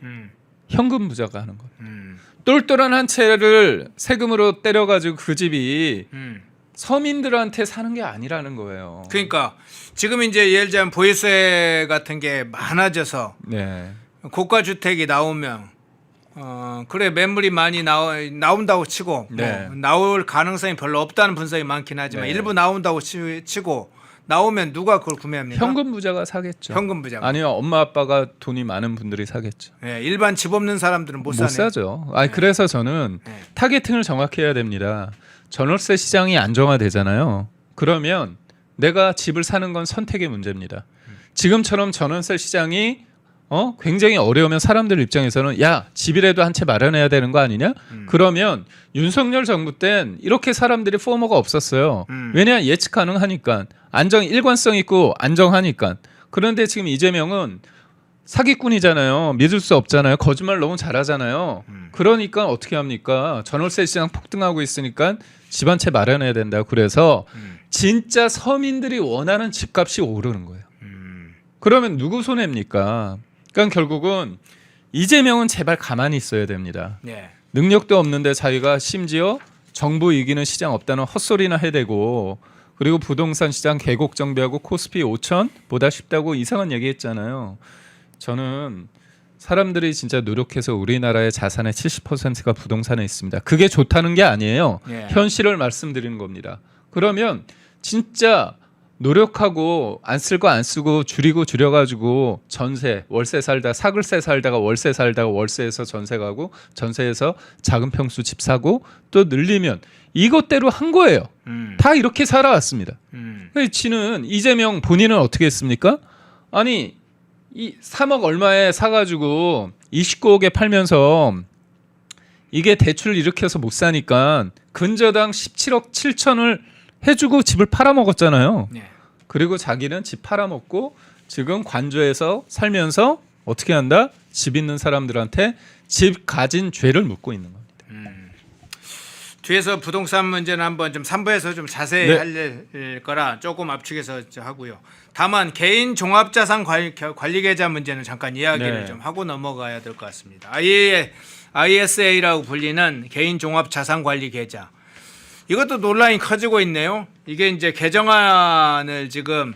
현금 부자가 하는 거예요. 똘똘한 한 채를 세금으로 때려가지고 그 집이 음. 서민들한테 사는 게 아니라는 거예요. 그러니까 지금 이제 예를 들자면 보유세 같은 게 많아져서 네. 고가 주택이 나오면 그래 매물이 많이 나온다고 치고 네. 뭐 나올 가능성이 별로 없다는 분석이 많긴 하지만 네. 일부 나온다고 치고 나오면 누가 그걸 구매합니까? 현금 부자가 사겠죠. 현금 부자가. 아니요, 엄마 아빠가 돈이 많은 분들이 사겠죠. 예, 일반 집 없는 사람들은 못 사네. 사죠. 아니, 그래서 저는 네. 타겟팅을 정확히 해야 됩니다. 전월세 시장이 안정화되잖아요. 그러면 내가 집을 사는 건 선택의 문제입니다. 지금처럼 전월세 시장이 굉장히 어려우면 사람들 입장에서는 야, 집이라도 한 채 마련해야 되는 거 아니냐? 그러면 윤석열 정부 땐 이렇게 사람들이 포머가 없었어요. 왜냐? 예측 가능하니까. 일관성 있고 안정하니까. 그런데 지금 이재명은 사기꾼이잖아요. 믿을 수 없잖아요. 거짓말 너무 잘하잖아요. 그러니까 어떻게 합니까? 전월세 시장 폭등하고 있으니까 집 한 채 마련해야 된다. 그래서 진짜 서민들이 원하는 집값이 오르는 거예요. 그러면 누구 손해입니까? 그러니까 결국은 이재명은 제발 가만히 있어야 됩니다. 네. 능력도 없는데 자기가 심지어 정부 이기는 시장 없다는 헛소리나 해대고 그리고 부동산 시장 계곡 정비하고 코스피 5천보다 쉽다고 이상한 얘기했잖아요. 저는 사람들이 진짜 노력해서 우리나라의 자산의 70%가 부동산에 있습니다. 그게 좋다는 게 아니에요. 예. 현실을 말씀드리는 겁니다. 그러면 진짜 노력하고 안 쓸 거 안 쓰고 줄여가지고 전세, 월세 살다 사글세 살다가 월세 살다가 월세에서 전세 가고 전세에서 작은 평수 집 사고 또 늘리면 이것대로 한 거예요. 다 이렇게 살아왔습니다. 지는 이재명 본인은 어떻게 했습니까? 아니 이 3억 얼마에 사가지고 29억에 팔면서 이게 대출 일으켜서 못 사니까 근저당 17억 7천을 해주고 집을 팔아먹었잖아요. 네. 그리고 자기는 집 팔아먹고 지금 관저에서 살면서 어떻게 한다? 집 있는 사람들한테 집 가진 죄를 묻고 있는 겁니다. 뒤에서 부동산 문제는 한번 좀 3부에서 좀 자세히 네. 할 거라 조금 압축해서 하고요. 다만 개인 종합자산 관리 계좌 문제는 잠깐 이야기를 네. 좀 하고 넘어가야 될 것 같습니다. ISA라고 불리는 개인 종합자산 관리 계좌. 이것도 논란이 커지고 있네요. 이게 이제 개정안을 지금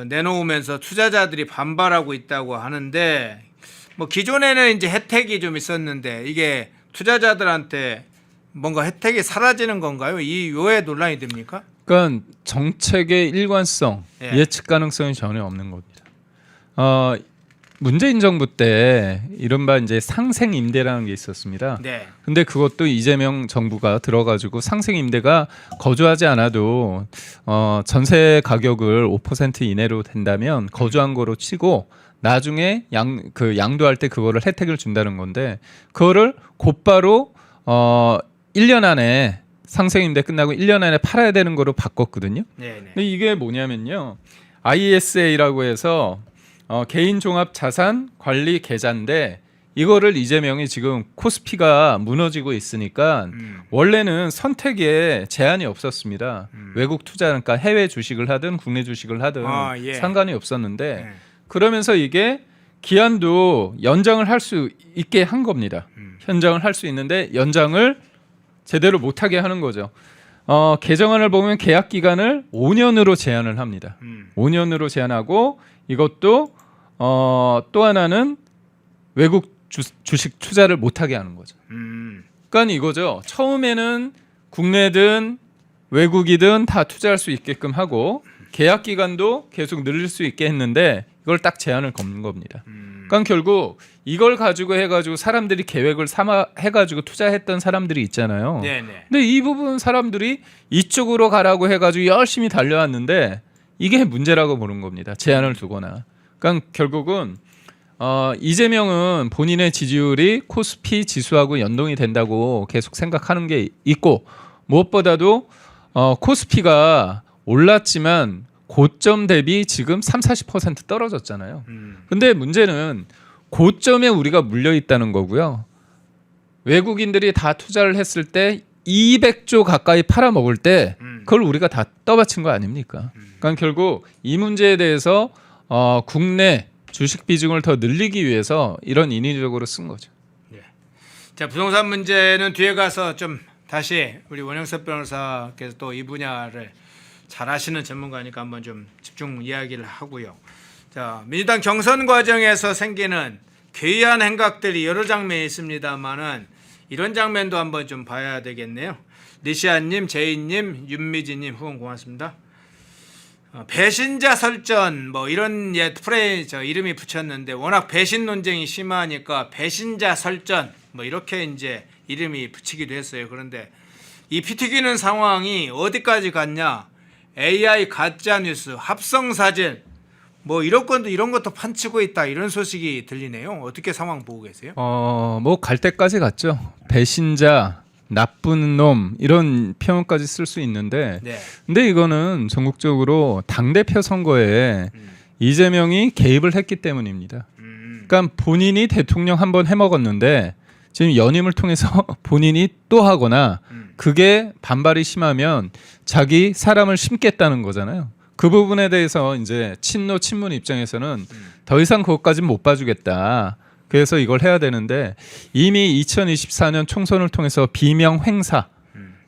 내놓으면서 투자자들이 반발하고 있다고 하는데 뭐 기존에는 이제 혜택이 좀 있었는데 이게 투자자들한테 뭔가 혜택이 사라지는 건가요? 이 왜 논란이 됩니까? 그러니까 정책의 일관성, 예. 예측 가능성이 전혀 없는 겁니다. 문재인 정부 때 이른바 이제 상생 임대라는 게 있었습니다. 네. 근데 그것도 이재명 정부가 들어가지고 상생 임대가 거주하지 않아도 전세 가격을 5% 이내로 된다면 거주한 거로 치고 나중에 양도할 때 그거를 혜택을 준다는 건데 그거를 곧바로 1년 안에 상생 임대 끝나고 1년 안에 팔아야 되는 거로 바꿨거든요. 네. 근데 이게 뭐냐면요. ISA라고 해서 개인 종합 자산 관리 계좌인데 이거를 이재명이 지금 코스피가 무너지고 있으니까 원래는 선택에 제한이 없었습니다. 외국 투자 그러니까 해외 주식을 하든 국내 주식을 하든 예. 상관이 없었는데 네. 그러면서 이게 기한도 연장을 할 수 있게 한 겁니다. 연장을 할 수 있는데 연장을 제대로 못하게 하는 거죠. 개정안을 보면 계약 기간을 5년으로 제한을 합니다. 5년으로 제한하고 이것도 또 하나는 외국 주식 투자를 못하게 하는 거죠. 그러니까 이거죠. 처음에는 국내든 외국이든 다 투자할 수 있게끔 하고 계약 기간도 계속 늘릴 수 있게 했는데 이걸 딱 제한을 건 겁니다. 그러니까 결국 이걸 가지고 해가지고 사람들이 계획을 해가지고 투자했던 사람들이 있잖아요. 네네. 근데 이 부분 사람들이 이쪽으로 가라고 해가지고 열심히 달려왔는데 이게 문제라고 보는 겁니다. 제한을 두거나. 그러니까 결국은 이재명은 본인의 지지율이 코스피 지수하고 연동이 된다고 계속 생각하는 게 있고 무엇보다도 코스피가 올랐지만 고점 대비 지금 30-40% 떨어졌잖아요. 근데 문제는 고점에 우리가 물려 있다는 거고요. 외국인들이 다 투자를 했을 때 200조 가까이 팔아먹을 때 그걸 우리가 다 떠받친 거 아닙니까? 그러니까 결국 이 문제에 대해서 국내 주식 비중을 더 늘리기 위해서 이런 인위적으로 쓴 거죠. 자, 부동산 문제는 뒤에 가서 좀 다시 우리 원영섭 변호사께서 또 이 분야를 잘 아시는 전문가니까 한번 좀 집중 이야기를 하고요. 자, 민주당 경선 과정에서 생기는 괴이한 행각들이 여러 장면이 있습니다만은 이런 장면도 한번 좀 봐야 되겠네요. 리시아님, 제이님, 윤미진님 후원 고맙습니다. 배신자 설전 뭐 이런 이름이 붙였는데 워낙 배신 논쟁이 심하니까 배신자 설전 뭐 이렇게 이제 이름이 붙이기도 했어요. 그런데 이 피 튀기는 상황이 어디까지 갔냐? AI 가짜 뉴스, 합성 사진 뭐 이런 것도 판치고 있다 이런 소식이 들리네요. 어떻게 상황 보고 계세요? 뭐 갈 때까지 갔죠. 배신자, 나쁜 놈 이런 표현까지 쓸 수 있는데, 네. 근데 이거는 전국적으로 당 대표 선거에 이재명이 개입을 했기 때문입니다. 그러니까 본인이 대통령 한번 해먹었는데 지금 연임을 통해서 본인이 또 하거나 그게 반발이 심하면 자기 사람을 심겠다는 거잖아요. 그 부분에 대해서 이제 친문 입장에서는 더 이상 그것까지는 못 봐주겠다. 그래서 이걸 해야 되는데 이미 2024년 총선을 통해서 비명 행사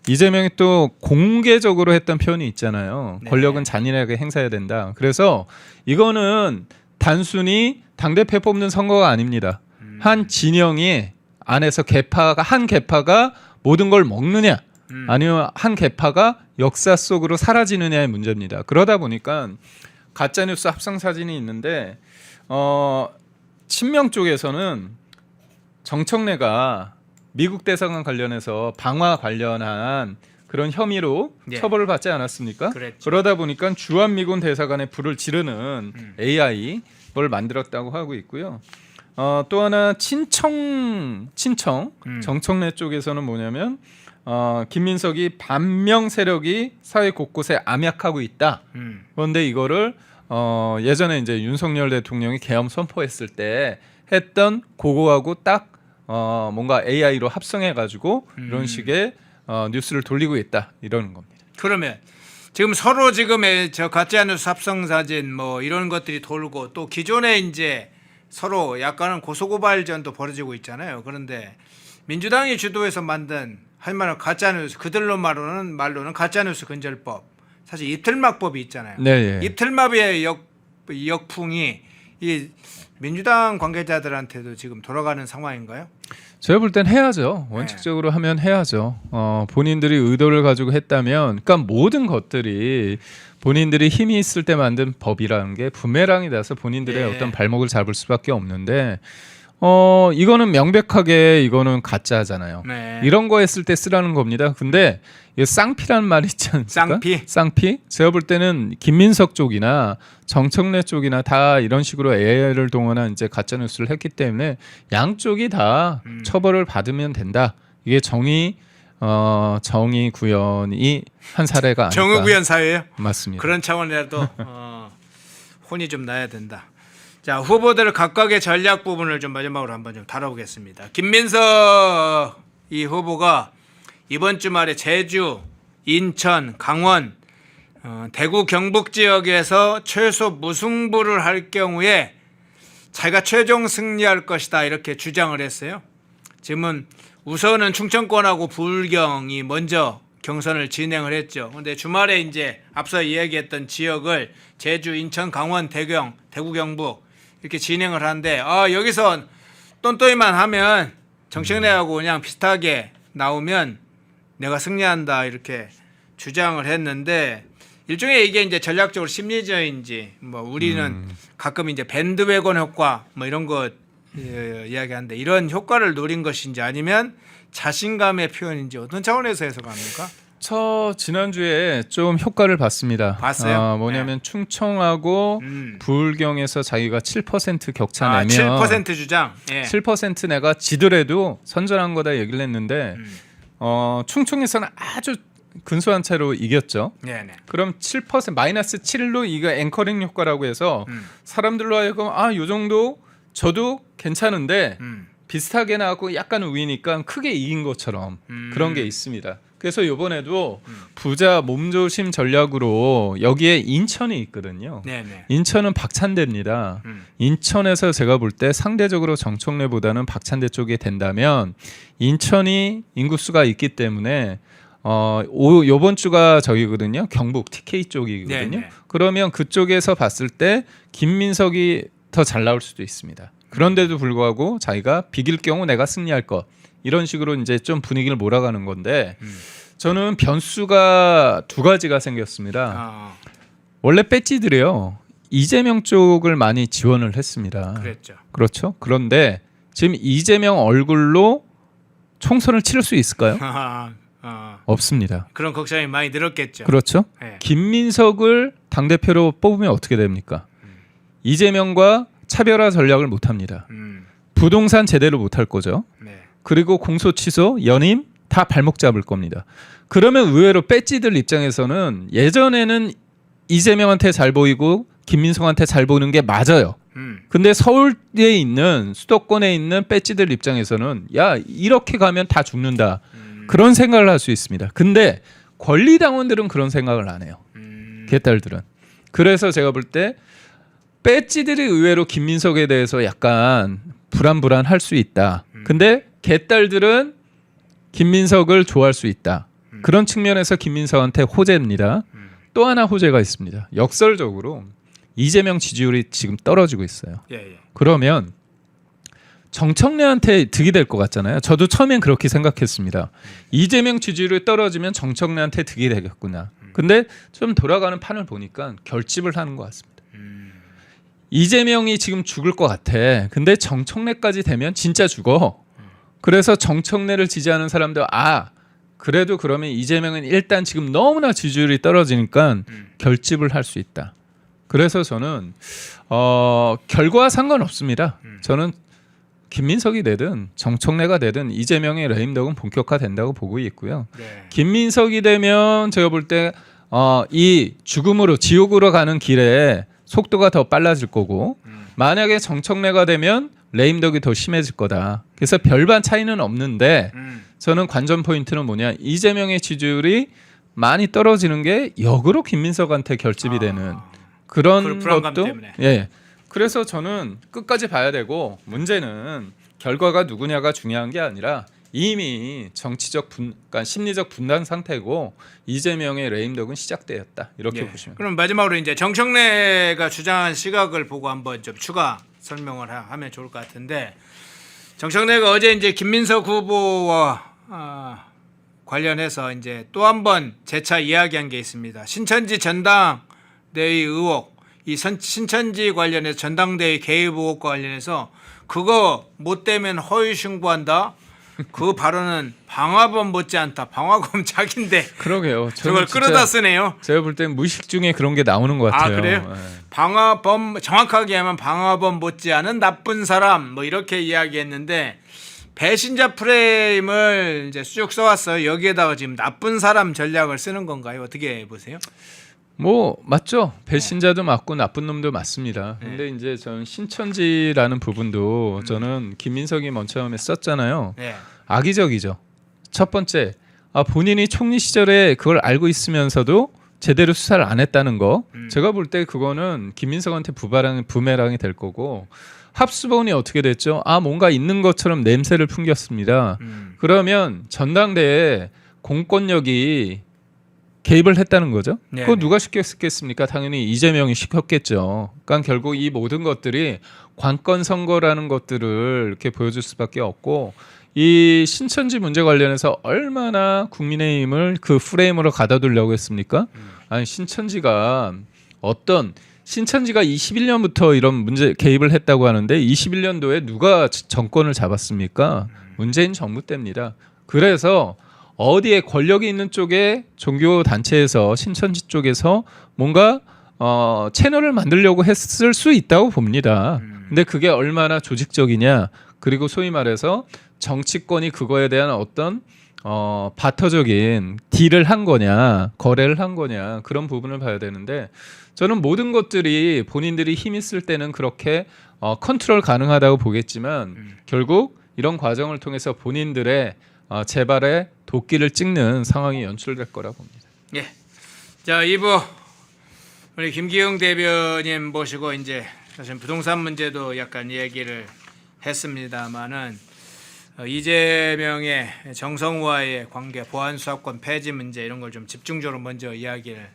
이재명이 또 공개적으로 했던 표현이 있잖아요. 네. 권력은 잔인하게 행사해야 된다. 그래서 이거는 단순히 당대표 뽑는 선거가 아닙니다. 한 진영이 안에서 한 계파가 모든 걸 먹느냐 아니면 한 계파가 역사 속으로 사라지느냐의 문제입니다. 그러다 보니까 가짜뉴스 합성 사진이 있는데 친명 쪽에서는 정청래가 미국 대사관 관련해서 방화 관련한 그런 혐의로 예. 처벌을 받지 않았습니까? 그랬죠. 그러다 보니까 주한미군 대사관에 불을 지르는 AI 뭘 만들었다고 하고 있고요. 또 하나 친청 정청래 쪽에서는 뭐냐면 김민석이 반명 세력이 사회 곳곳에 암약하고 있다. 그런데 이거를 예전에 이제 윤석열 대통령이 계엄 선포했을 때 했던 그거하고 딱 뭔가 AI로 합성해가지고 이런 식의 뉴스를 돌리고 있다 이러는 겁니다. 그러면 지금 서로 지금의 저 가짜뉴스 합성 사진 뭐 이런 것들이 돌고 또 기존에 이제 서로 약간은 고소고발전도 벌어지고 있잖아요. 그런데 민주당이 주도해서 만든 할만한 가짜뉴스 그들로 말로는 가짜뉴스 근절법 사실 입틀막법이 있잖아요. 네, 예. 입틀막의 역풍이 이 민주당 관계자들한테도 지금 돌아가는 상황인가요? 제가 볼 땐 해야죠. 원칙적으로 하면 해야죠. 본인들이 의도를 가지고 했다면, 그러니까 모든 것들이 본인들이 힘이 있을 때 만든 법이라는 게 부메랑이 돼서 본인들의 네. 어떤 발목을 잡을 수밖에 없는데, 이거는 명백하게 이거는 가짜잖아요. 네. 이런 거 했을 때 쓰라는 겁니다. 근데 이 쌍피라는 말이 있지 않습니까? 쌍피? 제가 볼 때는 김민석 쪽이나 정청래 쪽이나 다 이런 식으로 AI를 동원한 이제 가짜 뉴스를 했기 때문에 양쪽이 다 처벌을 받으면 된다. 이게 정의 구현이 한 사례가 아닐까. 정의 구현 사회예요? 맞습니다. 그런 차원이라도 혼이 좀 나야 된다. 자, 후보들 각각의 전략 부분을 좀 마지막으로 한번 좀 다뤄보겠습니다. 김민석 이 후보가 이번 주말에 제주, 인천, 강원, 대구, 경북 지역에서 최소 무승부를 할 경우에 자기가 최종 승리할 것이다 이렇게 주장을 했어요. 지금은 우선은 충청권하고 부울경이 먼저 경선을 진행을 했죠. 그런데 주말에 이제 앞서 이야기했던 지역을 제주, 인천, 강원, 대구, 경북 이렇게 진행을 하는데 여기서 똔똔이만 하면 정청래하고 그냥 비슷하게 나오면 내가 승리한다 이렇게 주장을 했는데 일종의 이게 이제 전략적으로 심리전인지 뭐 우리는 가끔 이제 밴드웨건 효과 뭐 이런 거 이야기하는데 이런 효과를 노린 것인지 아니면 자신감의 표현인지 어떤 차원에서 해석합니까? 저 지난주에 좀 효과를 봤습니다. 봤어요? 뭐냐면 네. 충청하고 부울경에서 자기가 7% 격차 내면 7% 주장. 예. 7% 내가 지더라도 선전한 거다 얘기를 했는데 충청에서는 아주 근소한 차로 이겼죠. 네네. 그럼 7% 마이너스 7로 이거 앵커링 효과라고 해서 사람들로 하여금 요 정도 저도 괜찮은데 비슷하게 나왔고 약간 우위니까 크게 이긴 것처럼 그런 게 있습니다. 그래서 이번에도 부자 몸조심 전략으로 여기에 인천이 있거든요. 네네. 인천은 박찬대입니다. 인천에서 제가 볼 때 상대적으로 정청래보다는 박찬대 쪽이 된다면 인천이 인구수가 있기 때문에 요번 주가 저기거든요. 경북 TK 쪽이거든요. 네네. 그러면 그쪽에서 봤을 때 김민석이 더 잘 나올 수도 있습니다. 그런데도 불구하고 자기가 비길 경우 내가 승리할 것 이런 식으로 이제 좀 분위기를 몰아가는 건데 저는 변수가 두 가지가 생겼습니다. 원래 배지들이요. 이재명 쪽을 많이 지원을 했습니다. 그랬죠. 그렇죠. 그런데 지금 이재명 얼굴로 총선을 치를 수 있을까요? 없습니다. 그런 걱정이 많이 늘었겠죠. 그렇죠. 네. 김민석을 당대표로 뽑으면 어떻게 됩니까? 이재명과 차별화 전략을 못합니다. 부동산 제대로 못할 거죠. 네. 그리고 공소 취소, 연임 다 발목 잡을 겁니다. 그러면 의외로 배지들 입장에서는 예전에는 이재명한테 잘 보이고 김민석한테 잘 보이는 게 맞아요. 근데 서울에 있는 수도권에 있는 배지들 입장에서는 야 이렇게 가면 다 죽는다. 그런 생각을 할 수 있습니다. 근데 권리당원들은 그런 생각을 안 해요. 개딸들은. 그래서 제가 볼 때 배지들이 의외로 김민석에 대해서 약간 불안할 수 있다. 근데 개딸들은 김민석을 좋아할 수 있다. 그런 측면에서 김민석한테 호재입니다. 또 하나 호재가 있습니다. 역설적으로 이재명 지지율이 지금 떨어지고 있어요. 예. 그러면 정청래한테 득이 될 것 같잖아요. 저도 처음엔 그렇게 생각했습니다. 이재명 지지율이 떨어지면 정청래한테 득이 되겠구나. 근데 좀 돌아가는 판을 보니까 결집을 하는 것 같습니다. 이재명이 지금 죽을 것 같아. 근데 정청래까지 되면 진짜 죽어. 그래서 정청래를 지지하는 사람들 그래도 그러면 이재명은 일단 지금 너무나 지지율이 떨어지니까 결집을 할 수 있다. 그래서 저는 결과와 상관없습니다. 저는 김민석이 되든 정청래가 되든 이재명의 레임덕은 본격화된다고 보고 있고요. 네. 김민석이 되면 제가 볼 때 이 죽음으로 지옥으로 가는 길에 속도가 더 빨라질 거고 만약에 정청래가 되면 레임덕이 더 심해질 거다. 그래서 별반 차이는 없는데 저는 관전 포인트는 뭐냐. 이재명의 지지율이 많이 떨어지는 게 역으로 김민석한테 결집이 되는 그런 불안감 것도 때문에. 예. 그래서 저는 끝까지 봐야 되고 문제는 결과가 누구냐가 중요한 게 아니라 이미 정치적 그러니까 심리적 분단 상태고 이재명의 레임덕은 시작되었다. 이렇게 보시면. 그럼 마지막으로 이제 정청래가 주장한 시각을 보고 한번 좀 추가 설명을 하면 좋을 것 같은데 정청래가 어제 이제 김민석 후보와 관련해서 이제 또 한번 재차 이야기한 게 있습니다. 신천지 전당대회 의혹, 이 신천지 관련해서 전당대회 개입 의혹과 관련해서 그거 못 되면 허위 신고한다. 그 발언은 방화범 못지않다. 방화범 자기인데 그러게요. 저걸 끌어다 쓰네요. 제가 볼 땐 무의식 중에 그런 게 나오는 것 같아요. 그래요? 네. 방화범 정확하게 하면 방화범 못지않은 나쁜 사람 뭐 이렇게 이야기했는데 배신자 프레임을 이제 쭉 써왔어요. 여기에다가 지금 나쁜 사람 전략을 쓰는 건가요? 어떻게 보세요? 뭐 맞죠. 배신자도 맞고 나쁜 놈도 맞습니다. 근데 이제 저는 신천지라는 부분도 저는 김민석이 먼 처음에 썼잖아요. 네. 악의적이죠. 첫 번째, 본인이 총리 시절에 그걸 알고 있으면서도 제대로 수사를 안 했다는 거. 제가 볼 때 그거는 김민석한테 부메랑이 될 거고 합수본이 어떻게 됐죠? 뭔가 있는 것처럼 냄새를 풍겼습니다. 그러면 전당대회 공권력이 개입을 했다는 거죠. 네네. 그거 누가 시켰겠습니까? 당연히 이재명이 시켰겠죠. 그러니까 결국 이 모든 것들이 관건 선거라는 것들을 이렇게 보여줄 수밖에 없고 이 신천지 문제 관련해서 얼마나 국민의힘을 그 프레임으로 가둬두려고 했습니까? 아니 신천지가 21년부터 이런 문제 개입을 했다고 하는데 21년도에 누가 정권을 잡았습니까? 문재인 정부 때입니다. 그래서 어디에 권력이 있는 쪽에 종교 단체에서 신천지 쪽에서 뭔가 채널을 만들려고 했을 수 있다고 봅니다. 근데 그게 얼마나 조직적이냐 그리고 소위 말해서 정치권이 그거에 대한 어떤 바터적인 딜을 한 거냐 거래를 한 거냐 그런 부분을 봐야 되는데 저는 모든 것들이 본인들이 힘 있을 때는 그렇게 컨트롤 가능하다고 보겠지만 결국 이런 과정을 통해서 본인들의 재발에 도끼를 찍는 상황이 연출될 거라고 봅니다. 예. 자, 2부 우리 김기용 대변인 모시고 이제 사실 부동산 문제도 약간 얘기를 했습니다만은 이재명의 정성우와의 관계, 보안수사권 폐지 문제 이런 걸 좀 집중적으로 먼저 이야기를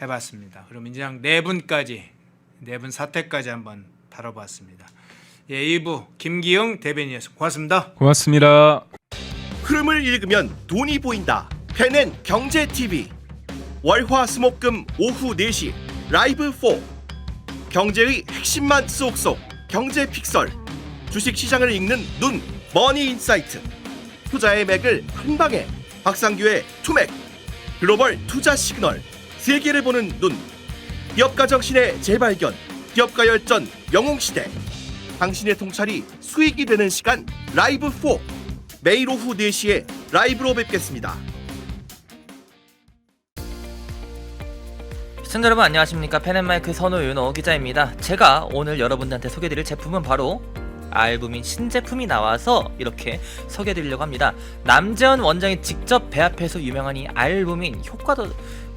해봤습니다. 그럼 이제 네 분 사태까지 한번 다뤄봤습니다. 예, 2부 김기용 대변인이었습니다. 고맙습니다. 고맙습니다. 흐름을 읽으면 돈이 보인다. 펜앤 경제 TV. 월화수목금 오후 4시 라이브 4. 경제의 핵심만 쏙쏙. 경제 픽설. 주식 시장을 읽는 눈. 머니 인사이트. 투자의 맥을 한 방에. 박상규의 투맥. 글로벌 투자 시그널. 세계를 보는 눈. 기업가 정신의 재발견. 기업가 열전 영웅시대. 당신의 통찰이 수익이 되는 시간 라이브 4. 매일 오후 4시에 라이브로 뵙겠습니다. 시청자 여러분 안녕하십니까. 펜앤마이크 선우윤호 기자입니다. 제가 오늘 여러분들한테 소개해드릴 제품은 바로 알부민 신제품이 나와서 이렇게 소개해드리려고 합니다. 남재원 원장이 직접 배합해서 유명한 이 알부민 효과도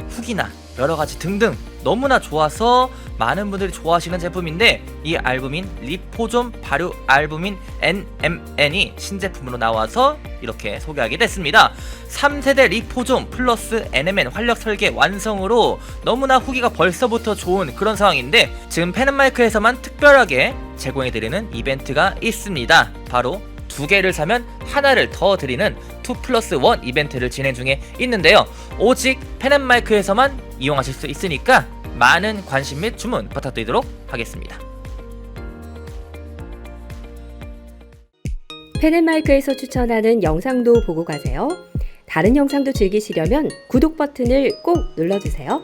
후기나 여러가지 등등 너무나 좋아서 많은 분들이 좋아하시는 제품인데, 이 알부민 리포존 발효 알부민 NMN이 신제품으로 나와서 이렇게 소개하게 됐습니다. 3세대 리포존 플러스 NMN 활력 설계 완성으로 너무나 후기가 벌써부터 좋은 그런 상황인데, 지금 펜앤마이크에서만 특별하게 제공해드리는 이벤트가 있습니다. 바로 2개를 사면 하나를 더 드리는 2+1 이벤트를 진행 중에 있는데요. 오직 펜앤마이크에서만 이용하실 수 있으니까 많은 관심 및 주문 부탁드리도록 하겠습니다. 펜앤마이크에서 추천하는 영상도 보고 가세요. 다른 영상도 즐기시려면 구독 버튼을 꼭 눌러주세요.